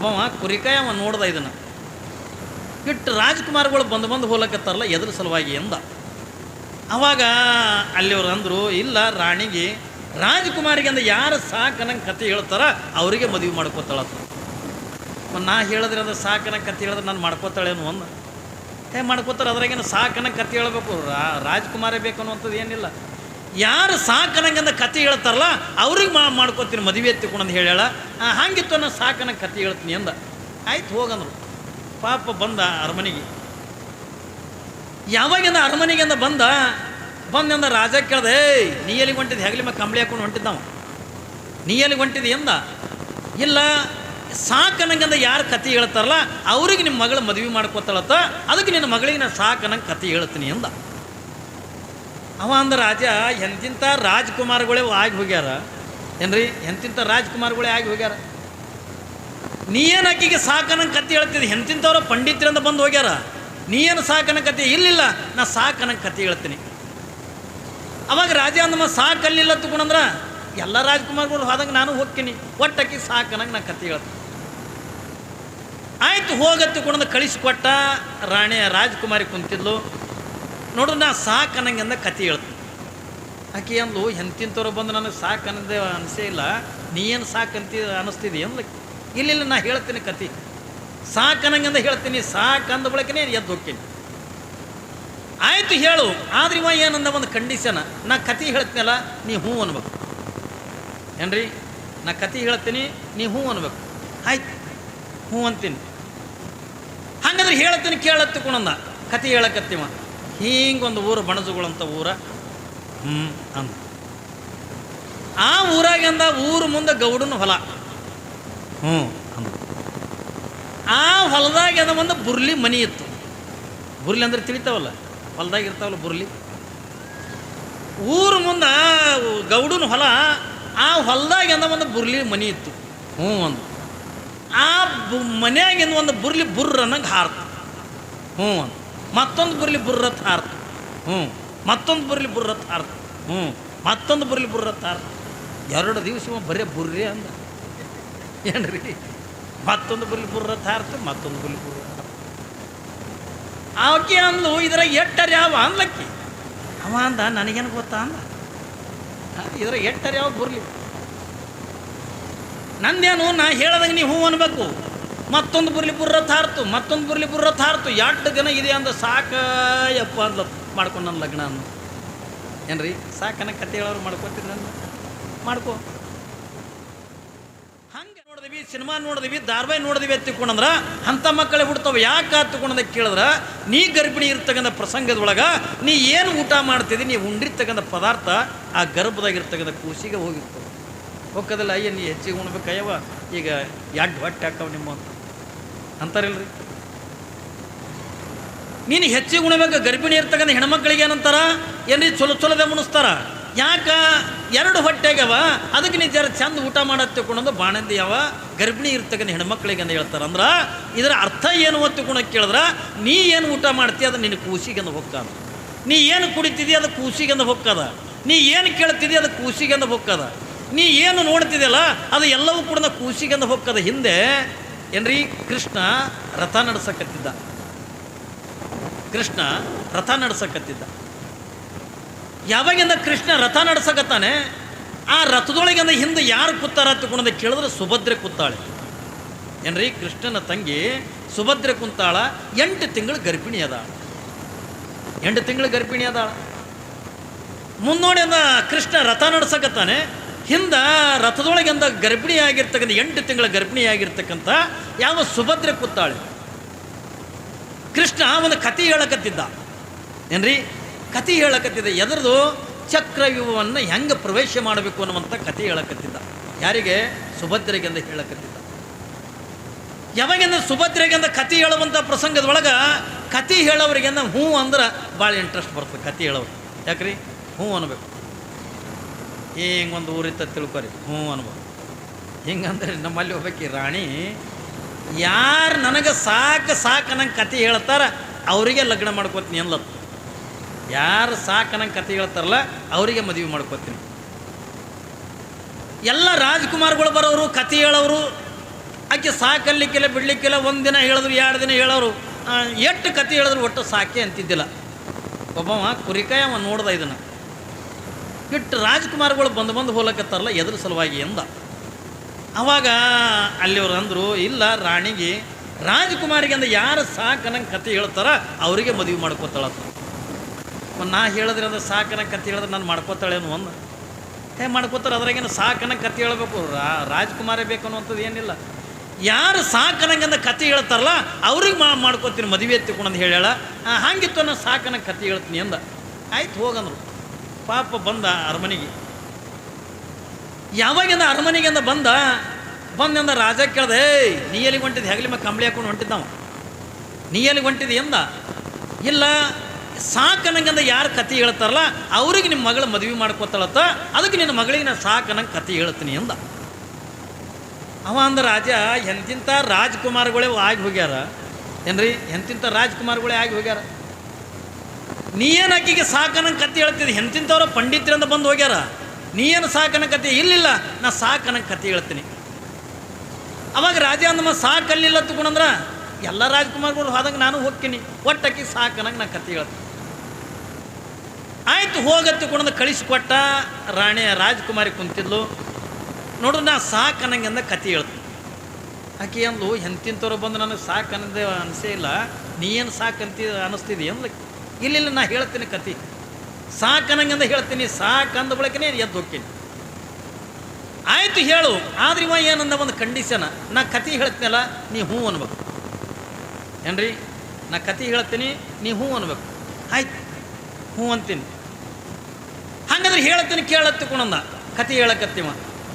ಒಬ್ಬವ ಕುರಿಕಾಯ ಅವ ನೋಡ್ದ ಇದನ್ನು ಇಟ್ಟು ರಾಜ್ಕುಮಾರ್ಗಳು ಬಂದು ಹೋಲಕತ್ತಾರಲ್ಲ ಎದ್ರ ಸಲುವಾಗಿ ಎಂದ. ಅವಾಗ ಅಲ್ಲಿಯವ್ರು ಅಂದರು, ಇಲ್ಲ ರಾಣಿಗೆ ರಾಜ್ಕುಮಾರಿಗೆ ಅಂದ ಯಾರು ಸಾಕನಂಗೆ ಕತೆ ಹೇಳ್ತಾರ ಅವರಿಗೆ ಮದುವೆ ಮಾಡ್ಕೋತಾಳತ್ತ. ನಾ ಹೇಳಿದ್ರೆ ಅದು ಸಾಕನಂಗೆ ಕತೆ ಹೇಳಿದ್ರೆ ನಾನು ಮಾಡ್ಕೋತಾಳೇನು ಅಂದ. ಮಾಡ್ಕೋತಾರೆ, ಅದ್ರಾಗೇನು ಸಾಕನಂಗೆ ಕತೆ ಹೇಳ್ಬೇಕು, ರಾಜ್ಕುಮಾರೇ ಬೇಕು ಅನ್ನುವಂಥದ್ದು ಏನಿಲ್ಲ. ಯಾರು ಸಾಕನಂಗಂದ ಕತೆ ಹೇಳ್ತಾರಲ್ಲ ಅವ್ರಿಗೆ ಮಾಡ್ಕೋತೀನಿ ಮದುವೆ ಎತ್ತಿಕೊಂಡಂದು ಹೇಳ್ಯಾಳ. ಹಾಗಿತ್ತು ನಾನು ಸಾಕನಂಗೆ ಕತೆ ಹೇಳ್ತೀನಿ ಅಂದ. ಆಯ್ತು ಹೋಗಂದ್ರು. ಪಾಪ ಬಂದ ಅರಮನೆಗೆ. ಯಾವಾಗಿಂದ ಅರಮನೆಗಿಂದ ಬಂದಂದ ರಾಜ ಕೇಳ್ದೆ, ನೀ ಎಲ್ಲಿಗೆ ಹೊಂಟಿದ್ದು? ಹೆಗಲಿ ಮ ಕಂಬಳಿ ಹಾಕೊಂಡು ಹೊಂಟಿದ್ದಾವ. ನೀ ಎಲ್ಲಿಗೆ ಹೊಂಟಿದ್ದು ಎಂದ. ಇಲ್ಲ, ಸಾಕನಂಗಂದ ಯಾರು ಕತೆ ಹೇಳ್ತಾರಲ್ಲ ಅವ್ರಿಗೆ ನಿಮ್ಮ ಮಗಳು ಮದುವೆ ಮಾಡ್ಕೋತಾಳತ್ತ, ಅದಕ್ಕೆ ನಿನ್ನ ಮಗಳಿಗೆ ನಾನು ಸಾಕನಂಗೆ ಕತೆ ಹೇಳ್ತೀನಿ ಎಂದ. ಅವ ಅಂದ ರಾಜ, ಎಂತಿಂಥ ರಾಜ್ಕುಮಾರ್ಗಳೇ ಆಗಿ ಹೋಗ್ಯಾರ ಏನ್ರಿ, ಎಂತಿಂಥ ರಾಜ್ಕುಮಾರ್ಗಳೇ ಆಗಿ ಹೋಗ್ಯಾರ. ನೀ ಏನು ಆಕಿಗೆ ಸಾಕನಂಗೆ ಕತೆ ಹೇಳ್ತಿದ್ದೆ, ಎಂತಿಂಥವ್ರ ಪಂಡಿತರಿಂದ ಬಂದು ಹೋಗ್ಯಾರ. ನೀ ಏನು ಸಾಕನಂಗೆ ಕತೆ? ಇಲ್ಲಿಲ್ಲ, ನಾ ಸಾಕನಂಗೆ ಕತೆ ಹೇಳ್ತೀನಿ. ಅವಾಗ ರಾಜ ಅಂದಮ್ಮ ಸಾಕಲ್ಲಿಲ್ಲ ತಗೊಂಡ್ರ ಎಲ್ಲ ರಾಜ್ಕುಮಾರ್ಗಳು ಹೋದಂಗೆ ನಾನು ಹೋಗ್ತೀನಿ, ಒಟ್ಟಾಕಿ ಸಾಕನಂಗೆ ನಾ ಕತೆ ಹೇಳ್ತೀನಿ. ಆಯ್ತು ಹೋಗತ್ತುಕೊಂಡ ಕಳಿಸಿಕೊಟ್ಟ. ರಾಣಿ ರಾಜ್ಕುಮಾರಿ ಕುಂತಿದ್ಲು. ನೋಡ್ರಿ, ನಾ ಸಾಕನಂಗೆ ಅಂದ ಕತೆ ಹೇಳ್ತೀನಿ. ಆಕೆ ಅಂದ್ಲು, ಎಂತಿಂಥವ್ರು ಬಂದು ನನಗೆ ಸಾಕನ್ನದೇ ಅನಿಸೇ ಇಲ್ಲ, ನೀ ಏನು ಸಾಕಂತ ಅನ್ನಿಸ್ತಿದ್ದಿ ಅಂದ್ಲಕ್ಕೆ. ಇಲ್ಲ, ನಾ ಹೇಳ್ತೀನಿ ಕತೆ, ಸಾಕನಂಗಂದ ಹೇಳ್ತೀನಿ. ಸಾಕಂದ ಬಳಕನೇ ಎದ್ದು ಹೋಗ್ತೀನಿ. ಆಯಿತು ಹೇಳು. ಆದ್ರೆ ಇವ ಏನಂದ ಒಂದು ಕಂಡೀಷನ್, ನಾ ಕತೆ ಹೇಳ್ತೀನಲ್ಲ ನೀ ಹ್ಞೂ ಅನ್ಬೇಕು ಏನ್ರಿ. ನಾ ಕತೆ ಹೇಳ್ತೀನಿ, ನೀ ಹ್ಞೂ ಅನ್ಬೇಕು. ಆಯ್ತು, ಹ್ಞೂ ಅಂತೀನಿ. ಹಂಗಂದ್ರೆ ಹೇಳ್ತೀನಿ ಕೇಳತ್ತಿಕೊಂಡ ಕತೆ ಹೇಳಕತ್ತೀವ. ಹಿಂಗೊಂದು ಊರು ಬಣಜುಗಳಂತ ಊರ ಅಂದ. ಆ ಊರಾಗಂದ ಊರು ಮುಂದೆ ಗೌಡನ ಹೊಲ. ಅಂದ. ಆ ಹೊಲದಾಗ ಒಂದು ಬುರ್ಲಿ ಮನಿ ಇತ್ತು. ಬುರ್ಲಿ ಅಂದ್ರೆ ತಿಳಿತಾವಲ್ಲ, ಹೊಲದಾಗ ಇರ್ತಾವಲ್ಲ ಬುರ್ಲಿ. ಊರು ಮುಂದೆ ಗೌಡನ ಹೊಲ, ಆ ಹೊಲದಾಗ ಒಂದು ಬುರ್ಲಿ ಮನಿ ಇತ್ತು. ಅಂದು. ಆ ಮನೆಯಾಗಿಂದ ಒಂದು ಬುರ್ಲಿ ಬುರ್ರ ಅನ್ನಂಗೆ ಹಾರ್ತು. ಅಂದು. ಮತ್ತೊಂದು ಬುರ್ಲಿ ಬುರ್ರತ್ ಹಾರ್ತು. ಮತ್ತೊಂದು ಬುರ್ಲಿ ಬುರ್ರತ್ ಹಾರ್ತು. ಮತ್ತೊಂದು ಬುರ್ಲಿ ಬುರ್ರತ್ ಹಾರ್ತು. 2 ದಿವಸ ಬರೀ ಬುರ್ರಿ ಅಂದ ಏನ್ರಿ. ಮತ್ತೊಂದು ಬುರ್ಲಿ ಬುರ್ರತ್ ಹಾರ್ತು, ಮತ್ತೊಂದು ಬುರ್ಲಿ ಬುರ್ರ ಹಾರ್ತು. ಆಕೆ ಅಂದ್ಲು, ಇದ್ರಾಗ ಎಟ್ಟರ್ ಯಾವ ಅಂದ್ಲಕ್ಕಿ. ಅವ ಅಂದ, ನನಗೇನು ಗೊತ್ತಾ ಅಂದ. ಇದ್ರಾಗ ಎಟ್ಟರ್ ಯಾವ ಬುರ್ಲಿ ನಂದೇನು, ನಾ ಹೇಳ್ದಂಗೆ ನೀವು ಹ್ಞೂ ಅನ್ಬೇಕು. ಮತ್ತೊಂದು ಬುರ್ಲಿ ಬುರ್ರತ್ ಹಾರ್ತು, ಮತ್ತೊಂದು ಬುರ್ಲಿ ಬುರ್ರತ್ ಹಾರ್ತು. 2 ದಿನ ಇದೆ ಅಂದ. ಸಾಕಯ್ಯಪ್ಪ ಅಂದ ಮಾಡ್ಕೊಂಡು ನನ್ನ ಲಗ್ನ ಅಂದ ಏನ್ರಿ. ಸಾಕನ ಕತೆ ಹೇಳೋರು ಮಾಡ್ಕೋತೀನಿ ನನ್ನ ಮಾಡ್ಕೋ. ಹಂಗೆ ನೋಡಿದ್ವಿ, ಸಿನಿಮಾ ನೋಡಿದ್ವಿ, ಧಾರಾವಾಹಿ ನೋಡಿದ್ವಿ ಎತ್ತಿಕೊಂಡ್ರ ಅಂಥ ಮಕ್ಕಳೇ ಹುಡ್ತಾವೆ. ಯಾಕೆ ಹತ್ತುಕೊಂಡ ಕೇಳಿದ್ರೆ, ನೀ ಗರ್ಭಿಣಿ ಇರ್ತಕ್ಕಂಥ ಪ್ರಸಂಗದೊಳಗೆ ನೀ ಏನು ಊಟ ಮಾಡ್ತಿದ್ದಿ, ನೀ ಉಂಡಿರ್ತಕ್ಕಂಥ ಪದಾರ್ಥ ಆ ಗರ್ಭದಾಗಿರ್ತಕ್ಕಂಥ ಕೂಸಿಗೆ ಹೋಗಿರ್ತವೆ. ಹೋಗೋದಿಲ್ಲ, ಅಯ್ಯ ನೀ ಹೆಚ್ಚಿಗೆ ಉಣ್ಬೇಕಯ್ಯವ, ಈಗ 2 ಹೊಟ್ಟೆ ಹಾಕವು ನಿಮ್ಮ ಅಂತಾರಿಲ್ರಿ. ನೀನು ಹೆಚ್ಚಿಗೆ ಉಣ್ಬೇಕು. ಗರ್ಭಿಣಿ ಇರ್ತಕ್ಕಂಥ ಹೆಣ್ಮಕ್ಳಿಗೆ ಏನಂತಾರ ಏನ್ರಿ, ಚೊಲದೆ ಮುಣಿಸ್ತಾರ. ಯಾಕೆ 2 ಹೊಟ್ಟೆಗವ, ಅದಕ್ಕೆ ನೀ ಜರ ಚಂದ ಊಟ ಮಾಡತ್ತಿಕೊಂಡೊಂದು ಬಾಣಂದಿ ಯಾವ ಗರ್ಭಿಣಿ ಇರ್ತಕ್ಕಂಥ ಹೆಣ್ಮಕ್ಳಿಗೆ ಅಂತ ಹೇಳ್ತಾರೆ. ಅಂದ್ರೆ ಇದರ ಅರ್ಥ ಏನು ಒತ್ತಿಕೊಂಡ ಕೇಳಿದ್ರೆ, ನೀ ಏನು ಊಟ ಮಾಡ್ತೀಯ ಅದು ನಿನ್ನ ಕೂಸಿಗೆಂದು ಹೊಕ್ಕದ. ನೀ ಏನು ಕುಡಿತಿದ್ದೀಯ ಅದು ಕೂಸಿಗೆಂದು ಹೊಕ್ಕದ. ನೀ ಏನು ಕೇಳ್ತಿದ್ದೀಯ ಅದು ಕೂಸಿಗೆಂದು ಹೊಕ್ಕದ. ನೀ ಏನು ನೋಡ್ತಿದ್ಯಲ್ಲ ಅದು ಎಲ್ಲವೂ ಕೂಡ ಕೂಸಿಗೆಂದು ಹೊಕ್ಕದ. ಹಿಂದೆ ಏನ್ರಿ, ಕೃಷ್ಣ ರಥ ನಡೆಸಕತ್ತಿದ್ದ. ಕೃಷ್ಣ ರಥ ನಡೆಸಕತ್ತಿದ್ದ. ಯಾವಾಗಿಂದ ಕೃಷ್ಣ ರಥ ನಡೆಸಕತ್ತಾನೆ, ಆ ರಥದೊಳಗಿಂದ ಹಿಂದೆ ಯಾರು ಕೂತಾರ ತಗೊಂಡ ಕೇಳಿದ್ರೆ ಸುಭದ್ರೆ ಕೂತಾಳೆ ಏನ್ರಿ. ಕೃಷ್ಣನ ತಂಗಿ ಸುಭದ್ರೆ ಕುಂತಾಳ. 8 ತಿಂಗಳು ಗರ್ಭಿಣಿ ಅದಾಳ. 8 ತಿಂಗಳು ಗರ್ಭಿಣಿ ಅದಾಳ. ಮುನ್ನೋಡಿಂದ ಕೃಷ್ಣ ರಥ ನಡೆಸಕತ್ತಾನೆ. ಹಿಂದೆ ರಥದೊಳಗಿಂದ ಗರ್ಭಿಣಿ ಆಗಿರ್ತಕ್ಕಂಥ 8 ತಿಂಗಳ ಗರ್ಭಿಣಿ ಆಗಿರ್ತಕ್ಕಂಥ ಯಾವ ಸುಭದ್ರೆ ಕೂತಾಳೆ. ಕೃಷ್ಣ ಒಂದು ಕತೆ ಹೇಳಕತ್ತಿದ್ದ ಏನ್ರಿ. ಕತೆ ಹೇಳಕತ್ತಿದ್ದ ಎದರದು, ಚಕ್ರವ್ಯೂಹವನ್ನು ಹೆಂಗೆ ಪ್ರವೇಶ ಮಾಡಬೇಕು ಅನ್ನುವಂಥ ಕತೆ ಹೇಳಕತ್ತಿದ್ದ. ಯಾರಿಗೆ? ಸುಭದ್ರೆಗೆಂದ ಹೇಳಕತ್ತಿದ್ದ. ಯಾವಾಗಿಂದ ಸುಭದ್ರೆಗೆಂದ ಕತೆ ಹೇಳುವಂಥ ಪ್ರಸಂಗದೊಳಗೆ ಕತೆ ಹೇಳೋರಿಗೆಂದ ಹ್ಞೂ ಅಂದ್ರೆ ಭಾಳ ಇಂಟ್ರೆಸ್ಟ್ ಬರ್ತದೆ ಕತೆ ಹೇಳೋರು. ಯಾಕ್ರಿ? ಹ್ಞೂ ಅನ್ಬೇಕು. ಹಿಂಗೊಂದು ಊರಿತ್ತ ತಿಳ್ಕೊರಿ, ಹ್ಞೂ ಅನ್ಬೋದು. ಹಿಂಗಂದ್ರೆ ನಮ್ಮಲ್ಲಿ ಹೋಗ್ಬೇಕು ರಾಣಿ, ಯಾರು ನನಗೆ ಸಾಕು ನಂಗೆ ಕತೆ ಹೇಳ್ತಾರ ಅವರಿಗೆ ಲಗ್ನ ಮಾಡ್ಕೋತೀನಿ ಅನ್ಲತ್ತು. ಯಾರು ಸಾಕು ನಂಗೆ ಕತೆ ಹೇಳ್ತಾರಲ್ಲ ಅವರಿಗೆ ಮದುವೆ ಮಾಡ್ಕೋತೀನಿ. ಎಲ್ಲ ರಾಜ್ಕುಮಾರ್ಗಳು ಬರೋರು, ಕತೆ ಹೇಳೋರು, ಆಕೆ ಸಾಕಲ್ಲಿಕ್ಕಿಲ್ಲ ಬಿಡ್ಲಿಕ್ಕಿಲ್ಲ, ಒಂದಿನ ಹೇಳಿದ್ರು 2 ದಿನ ಹೇಳೋರು, ಎಷ್ಟು ಕತೆ ಹೇಳಿದ್ರು ಒಟ್ಟು ಸಾಕೆ ಅಂತಿದ್ದಿಲ್ಲ. ಒಬ್ಬವ ಕುರಿಕಾಯ ಅವ ನೋಡ್ದ ಇದನ್ನು, ಇಟ್ಟು ರಾಜ್ಕುಮಾರ್ಗಳು ಬಂದು ಹೋಲಕತ್ತಾರಲ್ಲ ಎದ್ರ ಸಲುವಾಗಿ ಎಂದ. ಅವಾಗ ಅಲ್ಲಿವ್ರು ಅಂದರು, ಇಲ್ಲ ರಾಣಿಗೆ ರಾಜ್ಕುಮಾರಿಗೆ ಅಂದ ಯಾರು ಸಾಕನಂಗೆ ಕತೆ ಹೇಳ್ತಾರ ಅವರಿಗೆ ಮದುವೆ ಮಾಡ್ಕೋತಾಳತ್ತ. ನಾ ಹೇಳಿದ್ರೆ ಅಂದ್ರೆ ಸಾಕನಂಗೆ ಕತೆ ಹೇಳಿದ್ರೆ ನಾನು ಮಾಡ್ಕೋತಾಳೇನು ಒಂದು ಮಾಡ್ಕೋತಾರೆ. ಅದ್ರಾಗೇನು ಸಾಕನಂಗೆ ಕತೆ ಹೇಳಬೇಕು, ರಾಜ್ಕುಮಾರೇ ಬೇಕು ಅನ್ನುವಂಥದ್ದು ಏನಿಲ್ಲ. ಯಾರು ಸಾಕನಂಗಂದ ಕತೆ ಹೇಳ್ತಾರಲ್ಲ ಅವ್ರಿಗೆ ಮಾಡ್ಕೋತೀನಿ ಮದುವೆ ಎತ್ತಿಕೊಂಡಂದು ಹೇಳ. ಹಾಗಿತ್ತು ನಾನು ಸಾಕನಂಗೆ ಕತೆ ಹೇಳ್ತೀನಿ ಅಂದ. ಆಯ್ತು ಹೋಗಂದ್ರು. ಪಾಪ ಬಂದ ಅರಮನೆಗೆ. ಯಾವಾಗಿಂದ ಅರಮನೆಗಿಂದ ಬಂದಂದ ರಾಜ ಕೇಳ್ದೆ, ನೀ ಎಲ್ಲಿಗೆ ಹೊಂಟಿದ್ದು? ಹೆಗಲಿ ಮ ಕಂಬಳಿ ಹಾಕೊಂಡು ಹೊಂಟಿದ್ದವ. ನೀ ಎಲ್ಲಿಗೆ ಹೊಂಟಿದ್ದು ಎಂದ. ಇಲ್ಲ ಸಾಕನಂಗಂದ ಯಾರು ಕತೆ ಹೇಳ್ತಾರಲ್ಲ ಅವ್ರಿಗೆ ನಿಮ್ಮ ಮಗಳ ಮದುವೆ ಮಾಡ್ಕೋತಾಳತ್ತ, ಅದಕ್ಕೆ ನಿನ್ನ ಮಗಳಿಗೆ ನಾನು ಸಾಕನಂಗೆ ಕತೆ ಹೇಳ್ತೀನಿ ಎಂದ. ಅವ ಅಂದ ರಾಜ, ಎಂತಿಂಥ ರಾಜ್ಕುಮಾರ್ಗಳೇ ಆಗಿ ಹೋಗ್ಯಾರ ಏನ್ರಿ, ಎಂತಿಂಥ ರಾಜ್ಕುಮಾರ್ಗಳೇ ಆಗಿ ಹೋಗ್ಯಾರ. ನೀ ಏನು ಆಕಿಗೆ ಸಾಕನಂಗೆ ಕತೆ ಹೇಳ್ತಿದ್ದೆ, ಎಂತಿಂಥವ್ರ ಪಂಡಿತರಿಂದ ಬಂದು ಹೋಗ್ಯಾರ, ನೀ ಏನು ಸಾಕನಂಗೆ ಕತೆ? ಇಲ್ಲಿಲ್ಲ ನಾ ಸಾಕನಂಗೆ ಕತೆ ಹೇಳ್ತೀನಿ. ಅವಾಗ ರಾಜ ಅಂದಮ್ಮ ಸಾಕಲ್ಲಿಲ್ಲ ತಗೊಂಡ್ರ ಎಲ್ಲ ರಾಜ್ಕುಮಾರ್ಗಳು ಹೋದಂಗೆ ನಾನು ಹೋಗ್ತೀನಿ, ಒಟ್ಟಾಕಿ ಸಾಕನಂಗೆ ನಾ ಕತೆ ಹೇಳ್ತೀನಿ. ಆಯ್ತು ಹೋಗತ್ತುಕೊಂಡ ಕಳಿಸಿಕೊಟ್ಟ. ರಾಜ್ಕುಮಾರಿ ಕುಂತಿದ್ಲು. ನೋಡ್ರಿ ನಾ ಸಾಕನಂಗೆ ಅಂದ ಕತೆ ಹೇಳ್ತೀನಿ. ಆಕೆ ಅಂದ್ಲು, ಎಂತಿಂಥವ್ರು ಬಂದು ನನಗೆ ಸಾಕನ್ನದೇ ಅನಿಸೇ ಇಲ್ಲ, ನೀ ಏನು ಅನ್ನಿಸ್ತಿದ್ದಿ ಅಂದ್ಲಕ್ಕೆ. ಇಲ್ಲ ನಾ ಹೇಳ್ತೀನಿ ಕತೆ, ಸಾಕನಂಗಂದ ಹೇಳ್ತೀನಿ, ಸಾಕಂದ ಬಳಕನೇ ಎದ್ದು ಹೋಗ್ತೀನಿ. ಆಯಿತು ಹೇಳು, ಆದ್ರೆ ಇವ ಏನಂದ ಒಂದು ಕಂಡೀಷನ್, ನಾ ಕತೆ ಹೇಳ್ತೀನಲ್ಲ ನೀ ಹ್ಞೂ ಅನ್ಬೇಕು ಏನ್ರಿ, ನಾ ಕತೆ ಹೇಳ್ತೀನಿ ನೀ ಹ್ಞೂ ಅನ್ಬೇಕು. ಆಯ್ತು ಹ್ಞೂ ಅಂತೀನಿ. ಹಾಗಾದ್ರೆ ಹೇಳ್ತೀನಿ ಕೇಳತ್ತಿಕೊಂಡ ಕತೆ ಹೇಳಕತ್ತಿವ.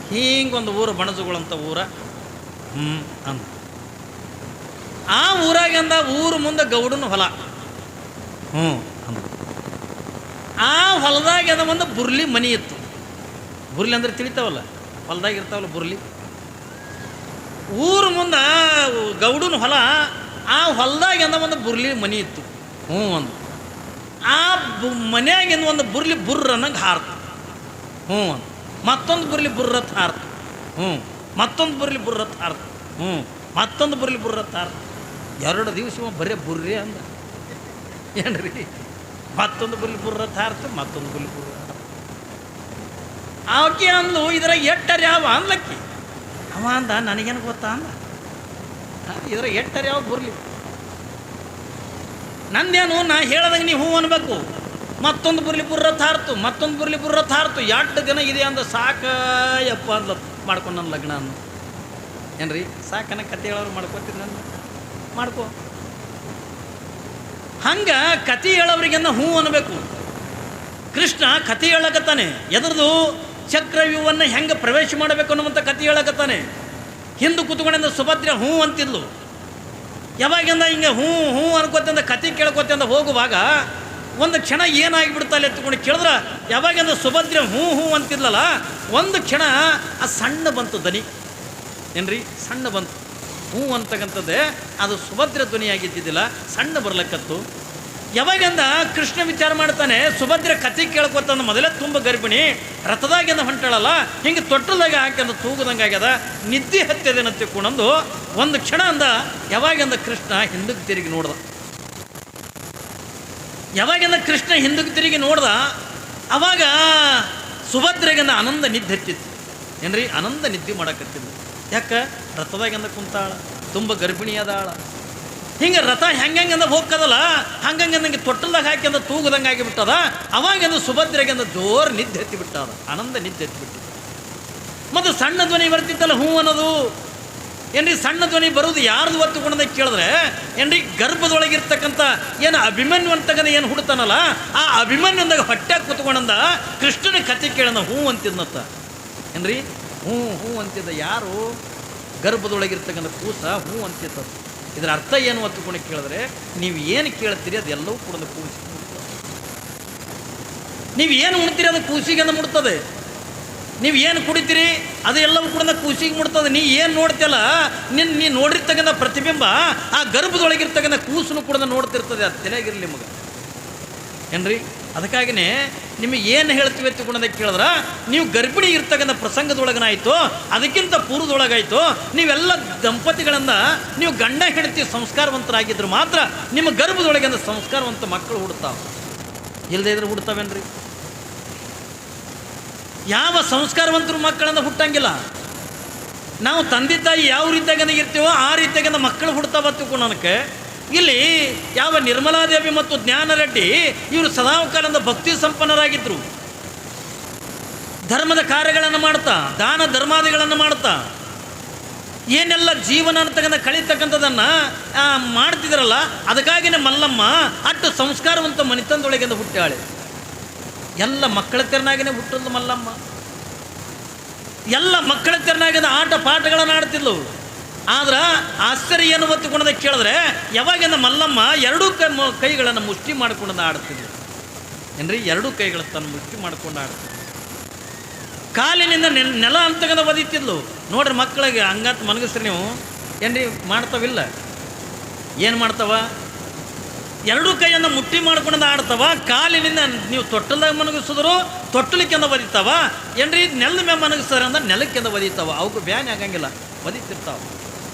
ಹಿಂಗೊಂದು ಊರು ಬಣಜುಗಳಂತ ಊರ ಅಂದ. ಆ ಊರಾಗಂದ ಊರು ಮುಂದೆ ಗೌಡನ ಹೊಲ ಅಂದ. ಆ ಹೊಲದಾಗ ಒಂದು ಬುರ್ಲಿ ಮನಿ ಇತ್ತು. ಬುರ್ಲಿ ಅಂದ್ರೆ ತಿಳಿತಾವಲ್ಲ, ಹೊಲದಾಗ ಇರ್ತಾವಲ್ಲ ಬುರ್ಲಿ. ಊರು ಮುಂದೆ ಗೌಡನ ಹೊಲ, ಆ ಹೊಲದಾಗ ಒಂದು ಬುರ್ಲಿ ಮನಿ ಇತ್ತು. ಅಂದು. ಆ ಮನ್ಯಾಗಿಂದ ಒಂದು ಬುರ್ಲಿ ಬುರ್ರ ಅನ್ನಂಗೆ ಹಾರ್ತು. ಅಂದು. ಮತ್ತೊಂದು ಬುರ್ಲಿ ಬುರ್ರತ್ ಹಾರ್ತು. ಮತ್ತೊಂದು ಬುರ್ಲಿ ಬುರ್ರತ್ ಹಾರ್ತು. ಮತ್ತೊಂದು ಬುರ್ಲಿ ಬುರ್ರತ್ ಹಾರ್ತು. 2 ದಿವಸ ಬರೀ ಬುರ್ರಿ ಅಂದ ಏನ್ರಿ. ಮತ್ತೊಂದು ಬುರ್ಲಿ ಬುರ್ರತ್ ಹಾರ್ತು, ಮತ್ತೊಂದು ಬುರ್ಲಿ ಬುರ್ರ ಹಾರ್ತು. ಆಕೆ ಅಂದ್ಲು, ಇದರ ಎಟ್ಟರೆ ಯಾವ ಅಂದ್ಲಕ್ಕಿ. ಅವ ಅಂದ, ನನಗೇನು ಗೊತ್ತಾ ಅಂದ, ಇದರ ಎಟ್ಟರೆ ಯಾವ ಬುರ್ಲಿ ನಂದೇನು, ನಾ ಹೇಳ್ದಂಗೆ ನೀವು ಹ್ಞೂ ಅನ್ಬೇಕು. ಮತ್ತೊಂದು ಬುರ್ಲಿ ಬುರ್ರತ್ ಹಾರ್ತು, ಮತ್ತೊಂದು ಬುರ್ಲಿ ಬುರ್ರತ್ ಹಾರ್ತು. 2 ದಿನ ಇದೆ ಅಂದ. ಸಾಕಯ್ಯಪ್ಪ ಅಂದ ಮಾಡ್ಕೊಂಡು ನನ್ನ ಲಗ್ನ ಅಂದ ಏನ್ರಿ. ಸಾಕನ ಕತೆ ಹೇಳೋರು ಮಾಡ್ಕೋತೀನಿ ನನ್ನ ಮಾಡ್ಕೋ. ಹಂಗೆ ಕತೆ ಹೇಳೋರಿಗೆಂದ ಹ್ಞೂ ಅನ್ಬೇಕು. ಕೃಷ್ಣ ಕತೆ ಹೇಳಕತ್ತಾನೆ, ಎದ್ರದು ಚಕ್ರವ್ಯೂಹವನ್ನು ಹೆಂಗೆ ಪ್ರವೇಶ ಮಾಡಬೇಕು ಅನ್ನುವಂಥ ಕತೆ ಹೇಳಕತ್ತಾನೆ. ಹಿಂದೆ ಕೂತ್ಕೊಂಡಿಂದ ಸುಭದ್ರ ಹ್ಞೂ ಅಂತಿದ್ಲು. ಯಾವಾಗಿಂದ ಹಿಂಗೆ ಹ್ಞೂ ಅನ್ಕೋತಿಂದ ಕತೆ ಕೇಳ್ಕೊತಿಂದ ಹೋಗುವಾಗ ಒಂದು ಕ್ಷಣ ಏನಾಗಿಬಿಡ್ತಲ್ಲ ಎತ್ಕೊಂಡು ಕೇಳಿದ್ರೆ, ಯಾವಾಗಿಂದ ಸುಭದ್ರ ಹ್ಞೂ ಅಂತಿದ್ಲಲ್ಲ, ಒಂದು ಕ್ಷಣ ಆ ಸಣ್ಣ ಬಂತು ದನಿ ಏನ್ರಿ, ಸಣ್ಣ ಬಂತು. ಹ್ಞೂ ಅಂತಕ್ಕಂಥದ್ದೇ ಅದು ಸುಭದ್ರ ಧ್ವನಿಯಾಗಿದ್ದಿದ್ದಿಲ್ಲ, ಸಣ್ಣ ಬರ್ಲಕ್ಕತ್ತು. ಯಾವಾಗಿಂದ ಕೃಷ್ಣ ವಿಚಾರ ಮಾಡ್ತಾನೆ, ಸುಭದ್ರ ಕತೆ ಕೇಳ್ಕೊತಂದು ಮೊದಲೇ ತುಂಬ ಗರ್ಭಿಣಿ, ರಥದಾಗಿಂದ ಹೊಂಟಾಳಲ್ಲ, ಹಿಂಗೆ ತೊಟ್ಟಲ್ದಾಗ ಹಾಕಿಂದ ತೂಗದಂಗೆ ಆಗ್ಯದ, ನಿದ್ದೆ ಹತ್ತಿದೇನಂತೆ ಕುಣಂದು ಒಂದು ಕ್ಷಣ ಅಂದ. ಯಾವಾಗಿಂದ ಕೃಷ್ಣ ಹಿಂದಕ್ಕೆ ತಿರುಗಿ ನೋಡ್ದ. ಯಾವಾಗಿಂದ ಕೃಷ್ಣ ಹಿಂದಕ್ಕೆ ತಿರುಗಿ ನೋಡ್ದ, ಅವಾಗ ಸುಭದ್ರೆಗಿಂದ ಆನಂದ ನಿದ್ದೆ ಹತ್ತಿತ್ತು ಏನ್ರಿ. ಆನಂದ ನಿದ್ದೆ ಮಾಡಕತ್ತಿದ್ದ. ಯಾಕೆ, ರಥದಾಗಿಂದ ಕುಂತಾಳ, ತುಂಬ ಗರ್ಭಿಣಿಯಾದ ಆಳ. ಹಿಂಗೆ ರಥ ಹೆಂಗಂದ ಹೋಗ್ಕದಲ್ಲ, ಹಂಗಂಗೆ ತೊಟ್ಟಲ್ದಾಗ ಹಾಕಿಂದ ತೂಗದಂಗೆ ಆಗಿಬಿಟ್ಟದ. ಅವಾಗಿಂದ ಸುಭದ್ರೆಗಿಂದ ಜೋರು ನಿದ್ದೆ ಹತ್ತಿಬಿಟ್ಟದ, ಆನಂದ ನಿದ್ದೆ ಹತ್ತಿಬಿಟ್ಟು. ಮತ್ತು ಸಣ್ಣ ಧ್ವನಿ ಬರ್ತಿತ್ತಲ್ಲ ಹ್ಞೂ ಅನ್ನೋದು ಏನ್ರಿ. ಸಣ್ಣ ಧ್ವನಿ ಬರೋದು ಯಾರ್ದು ಒತ್ತುಕೊಂಡ ಕೇಳಿದ್ರೆ ಏನ್ರಿ, ಗರ್ಭದೊಳಗಿರ್ತಕ್ಕಂಥ ಏನು ಅಭಿಮನ್ಯು ಅಂತಕ್ಕಂಥ ಏನು ಹುಡ್ತಾನಲ್ಲ, ಆ ಅಭಿಮನ್ಯುಂದಾಗ ಹೊಟ್ಟೆಗೆ ಕೂತ್ಕೊಂಡಂದ ಕೃಷ್ಣನ ಕತೆ ಕೇಳಂದ ಹ್ಞೂ ಅಂತಿದ್ನತ್ತ ಏನ್ರಿ. ಹ್ಞೂ ಅಂತಿದ್ದ ಯಾರು, ಗರ್ಭದೊಳಗಿರ್ತಕ್ಕಂಥ ಕೂಸ ಹ್ಞೂ ಅಂತಿತ್ತದ. ಇದರ ಅರ್ಥ ಏನು ಒತ್ತುಕೊಂಡು ಕೇಳಿದ್ರೆ, ನೀವು ಏನು ಕೇಳ್ತೀರಿ ಅದೆಲ್ಲವೂ ಕೂಡ ಕೂಸಿ ಮುಡ್ತದೆ. ನೀವು ಏನು ಉಣ್ತೀರಿ ಅದು ಕೂಸಿಗೆ ಅಂದ ಮುಡ್ತದೆ. ನೀವು ಏನು ಕುಡಿತೀರಿ ಅದು ಎಲ್ಲವೂ ಕೂಡ ಕೂಸಿಗೆ ಮುಡ್ತದೆ. ನೀ ಏನು ನೋಡ್ತಿಯಲ್ಲ, ನೀ ನೋಡಿರ್ತಕ್ಕಂಥ ಪ್ರತಿಬಿಂಬ ಆ ಗರ್ಭದೊಳಗಿರ್ತಕ್ಕಂಥ ಕೂಸನ್ನು ಕೂಡ ನೋಡ್ತಿರ್ತದೆ. ಅದು ತಲೆಯಾಗಿರಲಿ ನಿಮಗೆ ಏನ್ರಿ. ಅದಕ್ಕಾಗಿಯೇ ನಿಮಗೆ ಏನು ಹೇಳ್ತೀವಿ ಎತ್ತಿಕೊಂಡೋದಕ್ಕೆ ಕೇಳಿದ್ರೆ, ನೀವು ಗರ್ಭಿಣಿ ಇರ್ತಕ್ಕಂಥ ಪ್ರಸಂಗದೊಳಗನಾಯಿತು, ಅದಕ್ಕಿಂತ ಪೂರ್ವದೊಳಗಾಯಿತು, ನೀವೆಲ್ಲ ದಂಪತಿಗಳಿಂದ ನೀವು ಗಂಡ ಹೆಂಡತಿ ಸಂಸ್ಕಾರವಂತರಾಗಿದ್ದರು ಮಾತ್ರ ನಿಮ್ಮ ಗರ್ಭದೊಳಗಿಂದ ಸಂಸ್ಕಾರವಂತ ಮಕ್ಕಳು ಹುಡ್ತಾವೆ. ಇಲ್ಲದೇ ಇದ್ರೆ ಹುಡ್ತಾವೇನ್ರಿ? ಯಾವ ಸಂಸ್ಕಾರವಂತರು ಮಕ್ಕಳಿಂದ ಹುಟ್ಟಂಗಿಲ್ಲ. ನಾವು ತಂದೆ ತಾಯಿ ಯಾವ ರೀತಿಯಾಗಿ ಇರ್ತೀವೋ ಆ ರೀತಿಯಾಗಿ ಮಕ್ಕಳು ಹುಡ್ತಾವ ತಿಳ್ಕೊಳಕ್ಕೆ. ಇಲ್ಲಿ ಯಾವ ನಿರ್ಮಲಾದೇವಿ ಮತ್ತು ಜ್ಞಾನರೆಡ್ಡಿ ಇವರು ಸದಾಕಾಲದ ಭಕ್ತಿ ಸಂಪನ್ನರಾಗಿದ್ದರು. ಧರ್ಮದ ಕಾರ್ಯಗಳನ್ನು ಮಾಡ್ತಾ, ದಾನ ಧರ್ಮಾದಿಗಳನ್ನು ಮಾಡ್ತಾ, ಏನೆಲ್ಲ ಜೀವನ ಅಂತಕ್ಕಂಥ ಕಳೀತಕ್ಕಂಥದ್ದನ್ನು ಮಾಡ್ತಿದ್ರಲ್ಲ, ಅದಕ್ಕಾಗಿಯೇ ಮಲ್ಲಮ್ಮ ಅಷ್ಟು ಸಂಸ್ಕಾರವಂತ ಮನಿತನದೊಳಗಿಂದ ಹುಟ್ಟಾಳೆ. ಎಲ್ಲ ಮಕ್ಕಳ ತೆರನಾಗಿನೇ ಹುಟ್ಟದ್ದು ಮಲ್ಲಮ್ಮ. ಎಲ್ಲ ಮಕ್ಕಳ ತೆರನಾಗಿದ್ದ ಆಟ ಪಾಠಗಳನ್ನು ಆಡ್ತಿದ್ಲು. ಆದ್ರೆ ಆಶ್ಚರ್ಯ ಏನು ಹೊತ್ತುಕೊಂಡೋದಕ್ಕೆ ಕೇಳಿದ್ರೆ, ಯಾವಾಗಿಂದ ಮಲ್ಲಮ್ಮ ಎರಡೂ ಕೈಗಳನ್ನು ಮುಷ್ಟಿ ಮಾಡ್ಕೊಂಡು ಆಡ್ತಿದ್ಲು. ಏನ್ರಿ, ಎರಡೂ ಕೈಗಳ ತನ್ನ ಮುಷ್ಟಿ ಮಾಡ್ಕೊಂಡು ಆಡ್ತಿದ್ಲು. ಕಾಲಿನಿಂದ ನೆಲ ಅಂತಕ್ಕಂಥ ಒದಿತಿದ್ಲು. ನೋಡ್ರಿ, ಮಕ್ಕಳಿಗೆ ಹಂಗಂತ ಮನಗಿಸ್ರಿ ನೀವು, ಏನ್ರಿ ಮಾಡ್ತಾವಿಲ್ಲ? ಏನು ಮಾಡ್ತಾವ? ಎರಡೂ ಕೈಯನ್ನು ಮುಟ್ಟಿ ಮಾಡ್ಕೊಂಡು ಆಡ್ತಾವ. ಕಾಲಿನಿಂದ ನೀವು ತೊಟ್ಟಲ್ದಾಗ ಮನಗಿಸಿದ್ರು ತೊಟ್ಟಲಿಕ್ಕೆಂದ ಒದಿತಾವ. ಏನ್ರಿ, ನೆಲದ ಮೇಲೆ ಮನಗಿಸ್ತಾರೆ ಅಂದ್ರೆ ನೆಲಕ್ಕೆಂದ ಒದಿತಾವ. ಅವಕ್ಕೆ ಬ್ಯಾನ್ ಆಗಂಗಿಲ್ಲ, ಒದಿತಿರ್ತಾವ.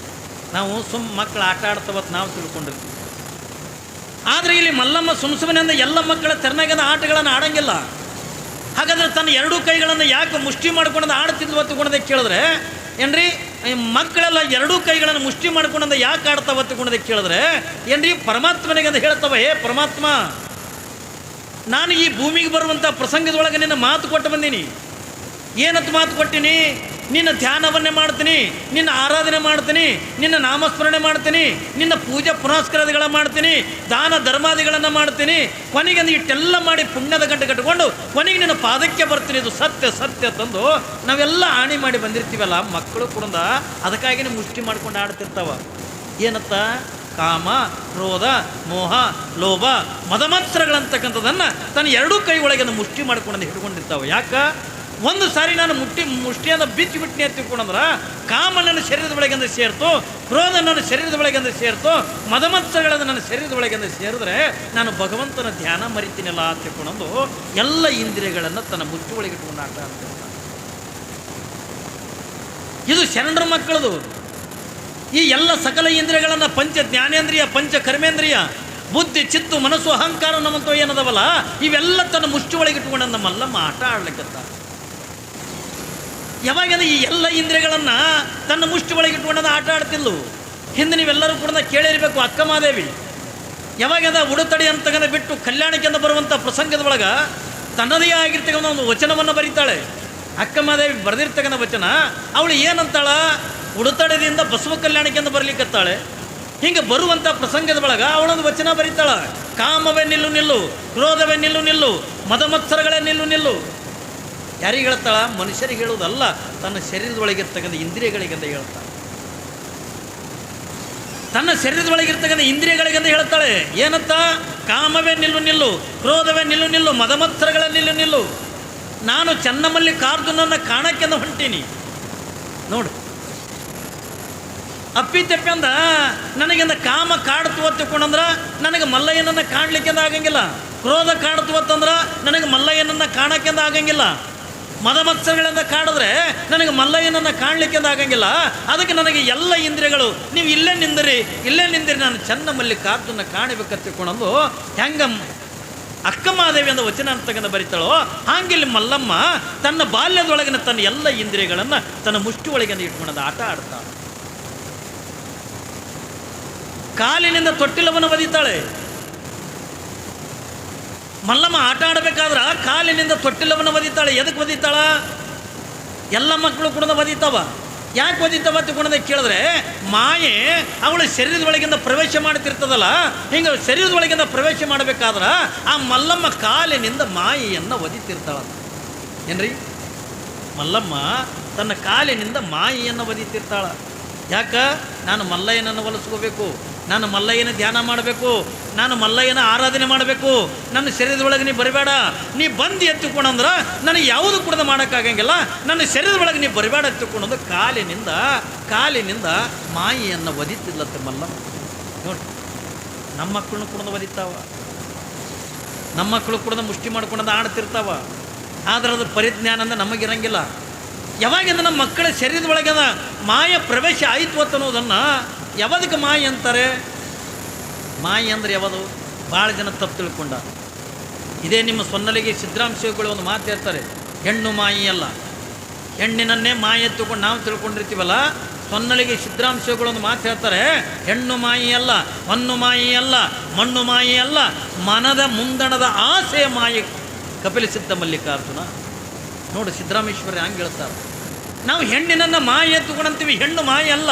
ನಾವು ಮಕ್ಕಳು ಆಟ ಆಡ್ತಾವತ್ತು ನಾವು ತಿಳ್ಕೊಂಡಿರ್ತೀವಿ. ಆದರೆ ಇಲ್ಲಿ ಮಲ್ಲಮ್ಮ ಸುಮ್ಮನೆ ಎಲ್ಲ ಮಕ್ಕಳ ತೆರನಾಗದ ಆಟಗಳನ್ನು ಆಡಂಗಿಲ್ಲ. ಹಾಗಾದ್ರೆ ತನ್ನ ಎರಡೂ ಕೈಗಳನ್ನು ಯಾಕೆ ಮುಷ್ಟಿ ಮಾಡ್ಕೊಂಡು ಆಡ್ತಿದ್ವು ಹೊತ್ತುಕೊಂಡದಕ್ಕೆ ಕೇಳಿದ್ರೆ, ಏನ್ರಿ ಮಕ್ಕಳೆಲ್ಲ ಎರಡೂ ಕೈಗಳನ್ನು ಮುಷ್ಟಿ ಮಾಡ್ಕೊಂಡ ಯಾಕೆ ಆಡ್ತಾವ ಹೊತ್ತುಕೊಂಡದಕ್ಕೆ ಕೇಳಿದ್ರೆ, ಏನ್ರಿ ಪರಮಾತ್ಮನಿಗೆ ಅಂತ ಹೇಳ್ತಾವ, ಹೇ ಪರಮಾತ್ಮ, ನಾನು ಈ ಭೂಮಿಗೆ ಬರುವಂಥ ಪ್ರಸಂಗದೊಳಗೆ ನಿನ್ನ ಮಾತು ಕೊಟ್ಟು ಬಂದೀನಿ. ಏನಂತ ಮಾತು ಕೊಟ್ಟಿನಿ? ನಿನ್ನ ಧ್ಯಾನವನ್ನೇ ಮಾಡ್ತೀನಿ, ನಿನ್ನ ಆರಾಧನೆ ಮಾಡ್ತೀನಿ, ನಿನ್ನ ನಾಮಸ್ಮರಣೆ ಮಾಡ್ತೀನಿ, ನಿನ್ನ ಪೂಜೆ ಪುನಸ್ಕಾರಗಳ ಮಾಡ್ತೀನಿ, ದಾನ ಧರ್ಮಾದಿಗಳನ್ನು ಮಾಡ್ತೀನಿ. ಕೊನೆಗೆ ಇಷ್ಟೆಲ್ಲ ಮಾಡಿ ಪುಣ್ಯದ ಗಂಟೆ ಕಟ್ಟಿಕೊಂಡು ಕೊನೆಗೆ ನಿನ್ನ ಪಾದಕ್ಕೆ ಬರ್ತೀನಿ. ಇದು ಸತ್ಯ ಸತ್ಯ ತಂದು ನಾವೆಲ್ಲ ಆಣಿ ಮಾಡಿ ಬಂದಿರ್ತೀವಲ್ಲ, ಮಕ್ಕಳು ಕೂಡ ಅದಕ್ಕಾಗಿನೇ ಮುಷ್ಟಿ ಮಾಡ್ಕೊಂಡು ಆಡ್ತಿರ್ತಾವ. ಏನತ್ತ? ಕಾಮ, ಕ್ರೋಧ, ಮೋಹ, ಲೋಭ, ಮದಮತ್ಸರಗಳಂತಕ್ಕಂಥದ್ದನ್ನು ತನ್ನ ಎರಡೂ ಕೈ ಒಳಗೆ ಮುಷ್ಟಿ ಮಾಡ್ಕೊಂಡು ಹಿಡ್ಕೊಂಡಿರ್ತಾವೆ. ಯಾಕೆ? ಒಂದು ಸಾರಿ ನಾನು ಮುಷ್ಟಿಯನ್ನು ಬಿಚ್ಚಿಬಿಟ್ಟು ಎತ್ತಿಕೊಂಡ್ರೆ ಕಾಮ ನನ್ನ ಶರೀರದ ಒಳಗೆಂದು ಸೇರ್ತು, ಕ್ರೋಧ ನನ್ನ ಶರೀರದ ಒಳಗೆಂದು ಸೇರ್ತು, ಮದಮತ್ಸರಗಳನ್ನು ನನ್ನ ಶರೀರದ ಒಳಗೆಂದು ಸೇರಿದ್ರೆ ನಾನು ಭಗವಂತನ ಧ್ಯಾನ ಮರಿತೀನಲ್ಲ ತಿಳ್ಕೊಂಡು ಎಲ್ಲ ಇಂದ್ರಿಯಗಳನ್ನು ತನ್ನ ಮುಚ್ಚು ಒಳಗೆ ಇಟ್ಕೊಂಡು ಆಟ ಆಡ್ತಿರ್ತಾನೆ. ಇದು ಶರಣರ ಮಕ್ಕಳದು. ಈ ಎಲ್ಲ ಸಕಲ ಇಂದ್ರಿಯಗಳನ್ನು ಪಂಚ ಜ್ಞಾನೇಂದ್ರಿಯ, ಪಂಚ ಕರ್ಮೇಂದ್ರಿಯ, ಬುದ್ಧಿ, ಚಿತ್ತು, ಮನಸ್ಸು, ಅಹಂಕಾರ ನಮ್ಮಂತೂ ಏನದವಲ್ಲ, ಇವೆಲ್ಲ ತನ್ನ ಮುಷ್ಟಿ ಒಳಗೆ ಇಟ್ಕೊಂಡು ನಮ್ಮ ಮಲ್ಲಮ್ಮ ಆಟ ಆಡ್ಲಿಕ್ಕತ್ತ. ಯಾವಾಗಂದ್ರೆ ಈ ಎಲ್ಲ ಇಂದ್ರಿಯಗಳನ್ನು ತನ್ನ ಮುಷ್ಟಿ ಒಳಗೆ ಇಟ್ಕೊಂಡದ ಆಟ ಆಡ್ತಿದ್ಲು. ಹಿಂದೆ ನೀವೆಲ್ಲರೂ ಕೂಡ ಕೇಳಿರಬೇಕು, ಅಕ್ಕ ಮಹಾದೇವಿ ಯಾವಾಗಂದ ಉಡುತಡಿ ಅಂತಕ್ಕಂಥ ಬಿಟ್ಟು ಕಲ್ಯಾಣಕ್ಕೆಂದು ಬರುವಂಥ ಪ್ರಸಂಗದ ಒಳಗೆ ತನ್ನದೇ ಆಗಿರ್ತಕ್ಕಂಥ ಒಂದು ವಚನವನ್ನು ಬರೀತಾಳೆ. ಅಕ್ಕ ಮಹಾದೇವಿ ಬರೆದಿರ್ತಕ್ಕಂಥ ವಚನ ಅವಳು ಏನಂತಾಳ? ಉಡುತಡದಿಂದ ಬಸವ ಕಲ್ಯಾಣಕ್ಕೆಂದು ಬರಲಿಕ್ಕತ್ತಾಳೆ. ಹಿಂಗೆ ಬರುವಂಥ ಪ್ರಸಂಗದ ಒಳಗೆ ಅವಳೊಂದು ವಚನ ಬರೀತಾಳ. ಕಾಮವೇ ನಿಲ್ಲು ನಿಲ್ಲು, ಕ್ರೋಧವೇ ನಿಲ್ಲು ನಿಲ್ಲು, ಮದಮತ್ಸರಗಳೇ ನಿಲ್ಲು ನಿಲ್ಲು. ಯಾರಿಗೆ ಹೇಳ್ತಾಳ? ಮನುಷ್ಯರಿಗೆ ಹೇಳುವುದಲ್ಲ, ತನ್ನ ಶರೀರದೊಳಗಿರ್ತಕ್ಕಂಥ ಇಂದ್ರಿಯಗಳಿಗೆಂದ ಹೇಳ್ತಾಳೆ. ತನ್ನ ಶರೀರದೊಳಗಿರ್ತಕ್ಕಂಥ ಇಂದ್ರಿಯಗಳಿಗೆಂದ ಹೇಳ್ತಾಳೆ. ಏನಂತ? ಕಾಮವೇ ನಿಲ್ಲು ನಿಲ್ಲು, ಕ್ರೋಧವೇ ನಿಲ್ಲು ನಿಲ್ಲು, ಮದಮತ್ಸರಗಳ ನಿಲ್ಲು ನಿಲ್ಲು. ನಾನು ಚನ್ನಮಲ್ಲಿಕಾರ್ಜುನನ್ನ ಕಾಣಕ್ಕೆಂದ ಹೊಂಟೀನಿ. ನೋಡು, ಅಪ್ಪಿತಪ್ಪಂದ ನನಗೆಂದ ಕಾಮ ಕಾಡ್ತು ಹೊತ್ತುಕೊಂಡಂದ್ರೆ ನನಗೆ ಮಲ್ಲಯ್ಯನನ್ನು ಕಾಣಲಿಕ್ಕೆಂದ ಆಗಂಗಿಲ್ಲ. ಕ್ರೋಧ ಕಾಡ್ತು ಹೊತ್ತಂದ್ರೆ ನನಗೆ ಮಲ್ಲಯ್ಯನನ್ನು ಕಾಣಕ್ಕೆಂದ ಆಗಂಗಿಲ್ಲ. ಮದಮತ್ಸರಗಳಿಂದ ಕಾಡಿದ್ರೆ ನನಗೆ ಮಲ್ಲಯ್ಯನನ್ನು ಕಾಣಲಿಕ್ಕೆಂದ ಆಗಂಗಿಲ್ಲ. ಅದಕ್ಕೆ ನನಗೆ ಎಲ್ಲ ಇಂದ್ರಿಯಗಳು ನೀವು ಇಲ್ಲೇ ನಿಂದಿರಿ, ನಾನು ಚನ್ನಮಲ್ಲಿಕಾರ್ಜುನ ಕಾಣಬೇಕತ್ತಿಕೊಂಡಂದು ಹೆಂಗ ಅಕ್ಕ ಮಹಾದೇವಿ ಅಂದ ವಚನ ಅಂತಕ್ಕಂಥ ಬರಿತಾಳೋ, ಹಾಗಿಲ್ಲಿ ಮಲ್ಲಮ್ಮ ತನ್ನ ಬಾಲ್ಯದೊಳಗಿನ ತನ್ನ ಎಲ್ಲ ಇಂದ್ರಿಯಗಳನ್ನು ತನ್ನ ಮುಷ್ಟಿ ಒಳಗೆ ಇಟ್ಕೊಂಡದ ಆಟ ಆಡ್ತಾಳೆ. ಕಾಲಿನಿಂದ ತೊಟ್ಟಿಲವನ್ನು ಒದಿತಾಳೆ. ಮಲ್ಲಮ್ಮ ಆಟ ಆಡಬೇಕಾದ್ರೆ ಕಾಲಿನಿಂದ ತೊಟ್ಟಿಲವನ್ನು ಒದಿತಾಳೆ. ಎದಕ್ಕೆ ಒದಿತಾಳ? ಎಲ್ಲ ಮಕ್ಕಳು ಕೂಡ ಒದಿತಾವ. ಯಾಕೆ ಒದಿತಾವ ತಿಳ್ಕೊಂಡದ ಕೇಳಿದ್ರೆ, ಮಾಯೆ ಅವಳ ಶರೀರದೊಳಗಿಂದ ಪ್ರವೇಶ ಮಾಡ್ತಿರ್ತದಲ್ಲ, ಹಿಂಗೆ ಶರೀರದೊಳಗಿಂದ ಪ್ರವೇಶ ಮಾಡಬೇಕಾದ್ರೆ ಆ ಮಲ್ಲಮ್ಮ ಕಾಲಿನಿಂದ ಮಾಯೆಯನ್ನು ಒದಿತಿರ್ತಾಳ. ಏನ್ರಿ, ಮಲ್ಲಮ್ಮ ತನ್ನ ಕಾಲಿನಿಂದ ಮಾಯೆಯನ್ನು ಒದಿತಿರ್ತಾಳ. ಯಾಕೆ? ನಾನು ಮಲ್ಲಯ್ಯನನ್ನು ಒಲಿಸ್ಕೋಬೇಕು, ನಾನು ಮಲ್ಲಯ್ಯನ ಧ್ಯಾನ ಮಾಡಬೇಕು, ನಾನು ಮಲ್ಲಯ್ಯನ ಆರಾಧನೆ ಮಾಡಬೇಕು, ನನ್ನ ಶರೀರದೊಳಗೆ ನೀ ಬರಬೇಡ. ನೀ ಬಂದು ಎತ್ತುಕೊಂಡಂದ್ರೆ ನನಗೆ ಯಾವುದು ಕೂಡ ಮಾಡೋಕ್ಕಾಗಂಗಿಲ್ಲ. ನನ್ನ ಶರೀರದೊಳಗೆ ನೀ ಬರಬೇಡ ಎತ್ತುಕೊಂಡಂದು ಕಾಲಿನಿಂದ ಮಾಯೆಯನ್ನು ಒದಿತಿಲ್ಲತ್ತೆ ಮಲ್ಲಮ್ಮ. ನೋಡಿ, ನಮ್ಮ ಮಕ್ಕಳನ್ನು ಕೂಡ ಒದಿತಾವ. ನಮ್ಮ ಮಕ್ಕಳು ಕೂಡ ಮುಷ್ಟಿ ಮಾಡ್ಕೊಂಡು ಆಡ್ತಿರ್ತಾವ. ಆದ್ರೆ ಅದು ಪರಿಜ್ಞಾನ ಅಂದ್ರೆ ನಮಗಿರಂಗಿಲ್ಲ. ಯಾವಾಗಿಂದ ನಮ್ಮ ಮಕ್ಕಳ ಶರೀರದ ಒಳಗದ ಮಾಯ ಪ್ರವೇಶ ಆಯಿತು ಅನ್ನೋದನ್ನು ಯಾವದಕ್ಕೆ ಮಾಯಿ ಅಂತಾರೆ? ಮಾಯಿ ಅಂದರೆ ಯಾವುದು? ಭಾಳ ಜನ ತಪ್ಪು ತಿಳ್ಕೊಂಡ. ಇದೇ ನಿಮ್ಮ ಸೊನ್ನಲಿಗೆ ಸಿದ್ದರಾಮಶಿವಗಳು ಒಂದು ಮಾತು ಹೇಳ್ತಾರೆ, ಹೆಣ್ಣು ಮಾಯಿ ಅಲ್ಲ. ಹೆಣ್ಣಿನನ್ನೇ ಮಾಯಿ ಎತ್ತುಕೊಂಡು ನಾವು ತಿಳ್ಕೊಂಡಿರ್ತೀವಲ್ಲ, ಸೊನ್ನಲಿಗೆ ಸಿದ್ದರಾಮಶಿವಗಳು ಒಂದು ಮಾತು ಹೇಳ್ತಾರೆ, ಹೆಣ್ಣು ಮಾಯಿ ಅಲ್ಲ, ಹೊನ್ನು ಮಾಯಿ ಅಲ್ಲ, ಮಣ್ಣು ಮಾಯಿ ಅಲ್ಲ, ಮನದ ಮುಂದಣದ ಆಸೆಯ ಮಾಯಿ ಕಪಿಲ ಸಿದ್ಧ ಮಲ್ಲಿಕಾರ್ಜುನ. ನೋಡು ಸಿದ್ದರಾಮೇಶ್ವರ ಹಂಗೆ ಹೇಳ್ತಾರೆ. ನಾವು ಹೆಣ್ಣಿನನ್ನು ಮಾಯಿ ಎತ್ತುಕೊಂಡಂತೀವಿ, ಹೆಣ್ಣು ಮಾಯಿ ಅಲ್ಲ.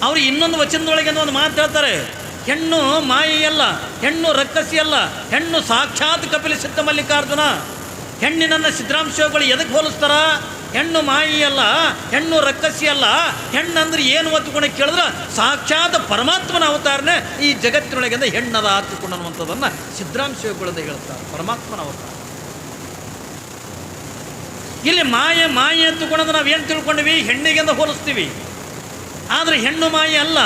ಅವರು ಇನ್ನೊಂದು ವಚನದೊಳಗೆ ಒಂದು ಮಾತು ಹೇಳ್ತಾರೆ, ಹೆಣ್ಣು ಮಾಯಿ ಅಲ್ಲ, ಹೆಣ್ಣು ರಕ್ಕಸಿ ಅಲ್ಲ, ಹೆಣ್ಣು ಸಾಕ್ಷಾತ್ ಕಪಿಲ ಸಿದ್ಧ ಮಲ್ಲಿಕಾರ್ಜುನ. ಹೆಣ್ಣಿನನ್ನು ಸಿದ್ದರಾಮಶಿವಗಳು ಎದಕ್ಕೆ ಹೋಲಿಸ್ತಾರ? ಹೆಣ್ಣು ಮಾಯಿ ಅಲ್ಲ, ಹೆಣ್ಣು ರಕ್ಕಸಿ ಅಲ್ಲ, ಹೆಣ್ಣಂದ್ರೆ ಏನು ಹೊತ್ತುಕೊಂಡು ಕೇಳಿದ್ರೆ ಸಾಕ್ಷಾತ್ ಪರಮಾತ್ಮನ ಅವತಾರನೇ ಈ ಜಗತ್ತಿನೊಳಗಿಂದ ಹೆಣ್ಣದ ಹತ್ತುಕೊಂಡು ಅನ್ನುವಂಥದ್ದನ್ನು ಸಿದ್ದರಾಮಶಿವಗಳದ ಹೇಳ್ತಾರೆ, ಪರಮಾತ್ಮನ ಅವತಾರ. ಇಲ್ಲಿ ಮಾಯೆ ಎತ್ತುಕೊಂಡಂದ್ರೆ ನಾವೇನು ತಿಳ್ಕೊಂಡಿವಿ? ಹೆಣ್ಣಿಗೆಂದ ಹೋಲಿಸ್ತೀವಿ. ಆದರೆ ಹೆಣ್ಣು ಮಾಯಿ ಅಲ್ಲ.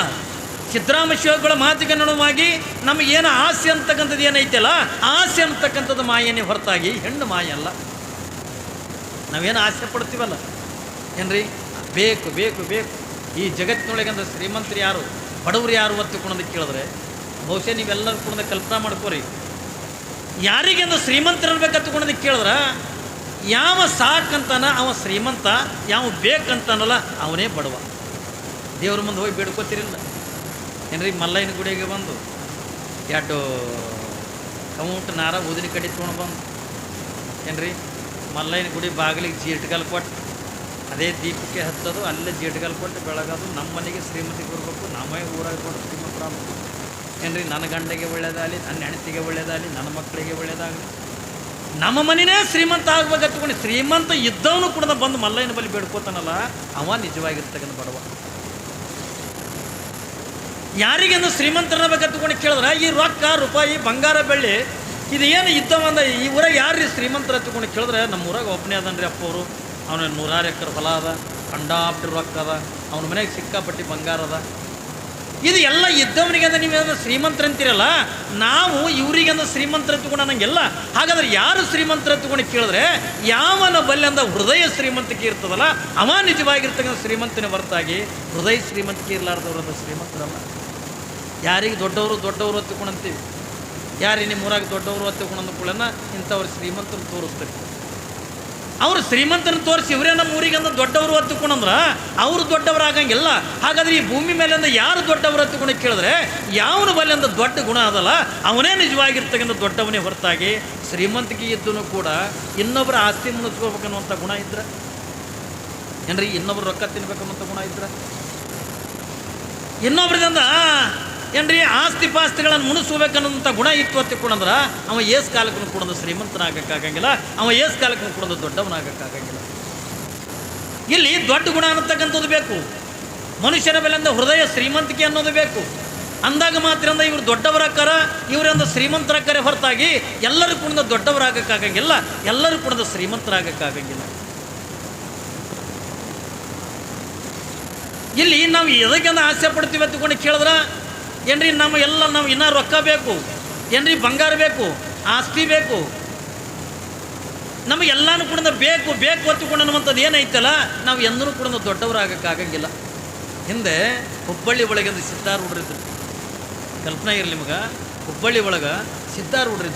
ಸಿದ್ದರಾಮಶಿವಗಳ ಮಾತಿಗೆ ಅನುಗುಣವಾಗಿ ನಮಗೇನು ಆಸೆ ಅಂತಕ್ಕಂಥದ್ದು ಏನೈತಲ್ಲ, ಆಸೆ ಅಂತಕ್ಕಂಥದ್ದು ಮಾಯನೇ ಹೊರತಾಗಿ ಹೆಣ್ಣು ಮಾಯಿ ಅಲ್ಲ. ನಾವೇನು ಆಸೆ ಪಡ್ತೀವಲ್ಲ ಏನ್ರಿ, ಬೇಕು ಬೇಕು ಬೇಕು. ಈ ಜಗತ್ತಿನೊಳಗಂದ್ರೆ ಶ್ರೀಮಂತರು ಯಾರು, ಬಡವರು ಯಾರು ಒತ್ತುಕೊಳ್ಳೋದಕ್ಕೆ ಕೇಳಿದ್ರೆ ಬಹುಶಃ ನೀವೆಲ್ಲರೂ ಕೂಡ ಕಲ್ಪನಾ ಮಾಡ್ಕೋರಿ. ಯಾರಿಗೆಂದು ಶ್ರೀಮಂತರು ಇರ್ಬೇಕಂತಕೊಳ್ಳೋದಕ್ಕೆ ಕೇಳಿದ್ರೆ ಯಾವ ಸಾಕಂತಾನ ಅವ ಶ್ರೀಮಂತ, ಯಾವ ಬೇಕಂತಾನಲ್ಲ ಅವನೇ ಬಡವ. ದೇವ್ರ ಮುಂದೆ ಹೋಗಿ ಬೇಡ್ಕೋತಿರಿಲ್ಲ ಏನ್ರಿ? ಮಲ್ಲಯ್ಯನ ಗುಡಿಗೆ ಬಂದು 2 ಕಮೂಟ ನಾರ ಊದಿನ ಕಡೆ ತೊಗೊಂಡು ಬಂದು ಏನ್ರಿ, ಮಲ್ಲಯ್ಯನ ಗುಡಿ ಬಾಗಿಲಿಗೆ ಜೀಟ್ಗಲ್ ಕೊಟ್ಟು ಅದೇ ದೀಪಕ್ಕೆ ಹತ್ತೋದು, ಅಲ್ಲೇ ಜೀಟ್ಗಲ್ ಕೊಟ್ಟು ಬೆಳಗೋದು. ನಮ್ಮ ಮನೆಗೆ ಶ್ರೀಮತಿಗೆ ಬರಬೇಕು, ನಮ್ಮೇ ಊರಾಗ ಕೊಟ್ಟು ಶ್ರೀಮಂತರಾಗಬೇಕು ಏನ್ರಿ. ನನ್ನ ಗಂಡಗೆ ಒಳ್ಳೇದಾಗಲಿ, ನನ್ನ ಹೆಂಡತಿಗೆ ಒಳ್ಳೇದಾಗಲಿ, ನನ್ನ ಮಕ್ಕಳಿಗೆ ಒಳ್ಳೇದಾಗಲಿ, ನಮ್ಮ ಮನೆಯೇ ಶ್ರೀಮಂತ ಆಗ್ಬೇಕಂತಕೊಂಡು ಶ್ರೀಮಂತ ಇದ್ದವನು ಕೂಡ ಬಂದು ಮಲ್ಲಯ್ಯನ ಬಳಿ ಬೇಡ್ಕೋತಾನಲ್ಲ ಅವ ನಿಜವಾಗಿರ್ತಕ್ಕಂಥ ಬಡವ. ಯಾರಿಗೆಂದು ಶ್ರೀಮಂತರಬೇಕಂತಕೊಂಡು ಕೇಳಿದ್ರೆ ಈ ರೊಕ್ಕ ರೂಪಾಯಿ ಬಂಗಾರ ಬೆಳ್ಳಿ ಇದು ಏನು ಇದ್ದವಂದ ಈ ಊರಾಗ ಯಾರು ಶ್ರೀಮಂತರ ಹತ್ಕೊಂಡು ಕೇಳಿದ್ರೆ ನಮ್ಮ ಊರಾಗ ಒಬ್ಬನೇ ಅದನ್ರಿ ಅಪ್ಪವರು. ಅವನ 100 ಎಕರೆ ಹೊಲ ಅದ, ಕಂಡಾಪಟ್ಟಿ ರೊಕ್ಕ ಅದ, ಅವನ ಮನೆಗೆ ಸಿಕ್ಕಾಪಟ್ಟಿ ಬಂಗಾರ ಅದ. ಇದು ಎಲ್ಲ ಇದ್ದವನಿಗೆ ಅಂದ್ರೆ ನೀವೇನಾದ್ರು ಶ್ರೀಮಂತರ ಅಂತೀರಲ್ಲ, ನಾವು ಇವರಿಗೆಂದ ಶ್ರೀಮಂತರ ಹತ್ಕೊಂಡು ಅನ್ನಂಗೆಲ್ಲ. ಹಾಗಾದ್ರೆ ಯಾರು ಶ್ರೀಮಂತರ ಹತ್ಕೊಂಡು ಕೇಳಿದ್ರೆ ಯಾವನ ಬಲ್ಲೆ ಅಂದ ಹೃದಯ ಶ್ರೀಮಂತಿಕೆ ಇರ್ತದಲ್ಲ ಅವ ನಿಜವಾಗಿರ್ತಕ್ಕಂಥ ಶ್ರೀಮಂತನೇ ಹೊರತಾಗಿ ಹೃದಯ ಶ್ರೀಮಂತಿಕೆ ಇರಲಾರ್ದವ್ರದ ಶ್ರೀಮಂತರಲ್ಲ. ಯಾರಿಗೆ ದೊಡ್ಡವರು ಹತ್ಕೊಂಡು ಅಂತೀವಿ, ಯಾರಿಗೆ ನಿಮ್ಮ ಊರಾಗ ದೊಡ್ಡವರು ಹತ್ಕೊಂಡು ಅಂದ್ಕೊಳ್ಳೋಣ ಇಂಥವ್ರು ಶ್ರೀಮಂತರು ತೋರಿಸ್ತಾರೆ. ಅವರು ಶ್ರೀಮಂತನ ತೋರಿಸಿ ಇವರೇ ನಮ್ಮ ಊರಿಗಂದ ದೊಡ್ಡವರು ಹತ್ತುಕೊಂಡ್ರೆ ಅವರು ದೊಡ್ಡವರು ಆಗಂಗಿಲ್ಲ. ಹಾಗಾದ್ರೆ ಈ ಭೂಮಿ ಮೇಲಿಂದ ಯಾರು ದೊಡ್ಡವರು ಹತ್ತುಕೊಂಡು ಕೇಳಿದ್ರೆ ಯಾವನ ಬಲ್ಲಿಂದ ದೊಡ್ಡ ಗುಣ ಅದಲ್ಲ ಅವನೇ ನಿಜವಾಗಿರ್ತಕ್ಕಂಥ ದೊಡ್ಡವನೇ ಹೊರತಾಗಿ ಶ್ರೀಮಂತಿಕೆ ಇದ್ದೂ ಕೂಡ ಇನ್ನೊಬ್ಬರ ಆಸ್ತಿ ಮುಣಿಸ್ಕೋಬೇಕನ್ನುವಂಥ ಗುಣ ಇದ್ರೆ ಏನ್ರಿ, ಇನ್ನೊಬ್ರು ರೊಕ್ಕ ತಿನ್ಬೇಕನ್ನುವಂಥ ಗುಣ ಇದ್ರೆ, ಇನ್ನೊಬ್ರದಿಂದ ಏನ್ರಿ ಆಸ್ತಿ ಪಾಸ್ತಿಗಳನ್ನು ಮುಣಿಸ್ಕೋಬೇಕನ್ನೋಂಥ ಗುಣ ಇತ್ತು ಹತ್ತಿಕೊಂಡ್ರೆ ಅವ ಏಸ್ ಕಾಲಕ್ಕೂ ಕೂಡ ಶ್ರೀಮಂತನಾಗಕ್ಕಾಗಂಗಿಲ್ಲ, ಅವ ಏಸ್ ಕಾಲಕ್ಕೂ ಕೂಡ ದೊಡ್ಡವನಾಗಕ್ಕಾಗಂಗಿಲ್ಲ. ಇಲ್ಲಿ ದೊಡ್ಡ ಗುಣ ಅನ್ನತಕ್ಕಂಥದ್ದು ಬೇಕು. ಮನುಷ್ಯನ ಬೆಲೆಯಿಂದ ಹೃದಯ ಶ್ರೀಮಂತಿಕೆ ಅನ್ನೋದು ಬೇಕು. ಅಂದಾಗ ಮಾತ್ರ ಇವರು ದೊಡ್ಡವರಾಕಾರ, ಇವರಿಂದ ಶ್ರೀಮಂತರಾಕಾರೆ ಹೊರತಾಗಿ ಎಲ್ಲರೂ ಕೂಡ ದೊಡ್ಡವರಾಗಕ್ಕಾಗಂಗಿಲ್ಲ, ಎಲ್ಲರೂ ಕೂಡ ಶ್ರೀಮಂತರಾಗಕ್ಕಾಗಂಗಿಲ್ಲ. ಇಲ್ಲಿ ನಾವು ಎದಕ್ಕೆಂದು ಆಸೆ ಪಡ್ತೀವಿ ಹತ್ಕೊಂಡು ಕೇಳಿದ್ರೆ ಏನ್ರಿ, ನಾವು ಇನ್ನೂ ರೊಕ್ಕ ಬೇಕು ಏನ್ರಿ, ಬಂಗಾರ ಬೇಕು, ಆಸ್ತಿ ಬೇಕು, ನಮಗೆಲ್ಲನೂ ಕೂಡ ಬೇಕು ಹೊತ್ತುಕೊಂಡು ಅನ್ನುವಂಥದ್ದು ಏನೈತಲ್ಲ ನಾವು ಎಂದೂ ಕೂಡ ದೊಡ್ಡವರಾಗಕ್ಕಾಗಂಗಿಲ್ಲ. ಹಿಂದೆ ಹುಬ್ಬಳ್ಳಿ ಒಳಗೆ ಒಂದು ಸಿದ್ಧಾರೂಢರಿದ್ರು, ಕಲ್ಪನಾ ಇರಲಿ ನಿಮಗೆ, ಹುಬ್ಬಳ್ಳಿ ಒಳಗೆ ಸಿದ್ಧಾರೂಢರಿದ್ರು.